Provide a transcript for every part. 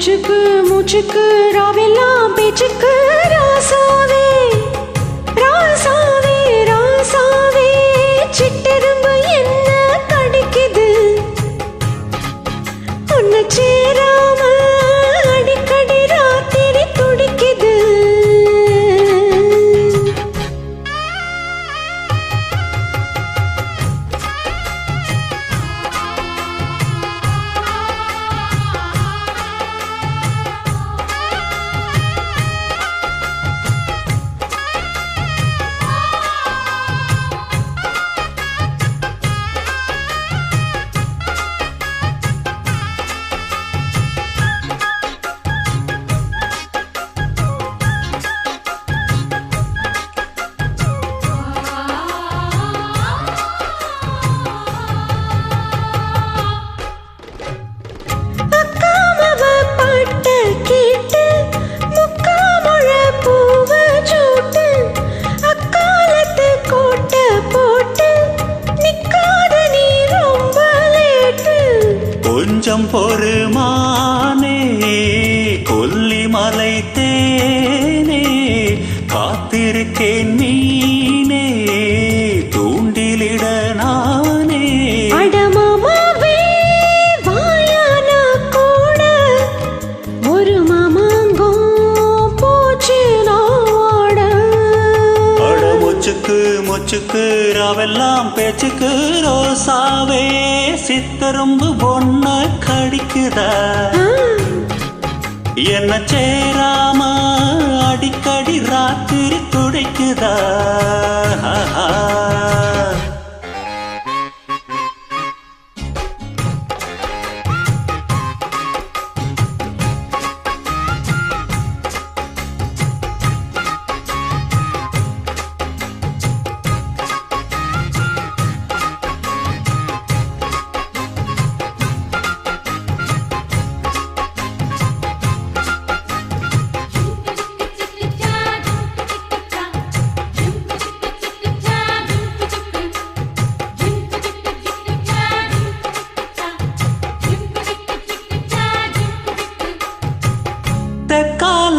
மூச்சுக்கு மூச்சுக்கு ராவெல்லாம் பேச்சுக்கு ராசாவே ராசாவே ராசாவே சிட்டெரும்பு என்ன கடிக்குது உன்னை சேராம அடிக்கடி ராத்திரி துடிக்குது. கொஞ்சம் பொறுமானே கொல்லிமலை தேனே காத்திருக்கேன் மீனே தூண்டிலிட நானே. அடமாமாவே வாயானா கூட ஒரு மாமாங்கம் போச்சு நாட. அட முச்சுக்கு முச்சுக்கு ராவெல்லாம் பேச்சுக்கு ரோசாவே சித்தரும்பு பொண்ண கடிக்குதா என்ன சேராம அடிக்கடி ராத்திரி துடைக்குதா.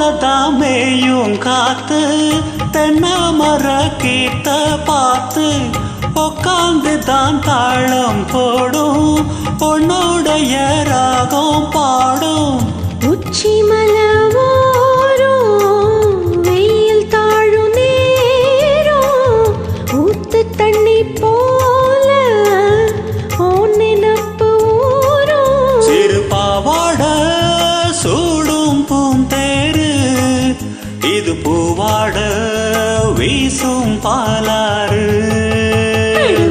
தெக்காலதாமேயும் காத்து தென்னாமர கீத்த பார்த்து உக்காந்து தான் தாளம் போடும் உன்னோடைய ராகம் பாடும். உச்சி மலவோரும் வெயில் தாழும் நேரம் ஊத்து தண்ணி போல உன் நினப்பு ஊரும். சிறு பாவாட சூடும் பூந்தேரு இது பூவாட வீசும் பாலாறு.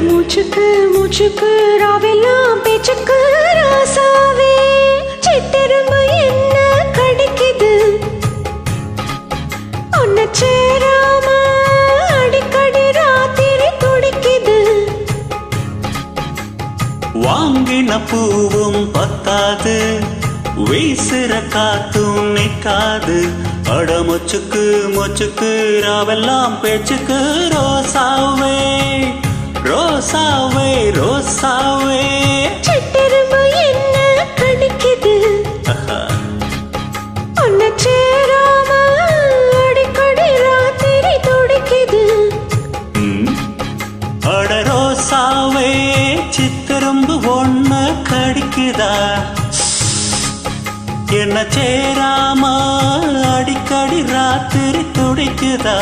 மூச்சுக்கு மூச்சுக்கு ராவெல்லாம் பேச்சுக்கு ராசாவே சிட்டெரும்பு என்ன கடிக்குது உன்னை சேராம அடிக்கடி ராத்திரி துடிக்குது. வாங்கின பூவும் பத்தாது வீசுற காத்தும் நிக்காது. அட முச்சுக்கு முச்சுக்கு ராவெல்லாம் பேச்சுக்கு ரோசாவே ரோசாவே ரோசாவே சிட்டெரும்பு என்ன கடிக்குது உன்னை சேராம அடிக்கடி ராத்திரி துடிக்குது. அட ரோசாவே சித்தரும்பு ஒண்ண கடிக்குதா என்ன சேராம அடிக்கடி ராத்திரி துடிக்குதா.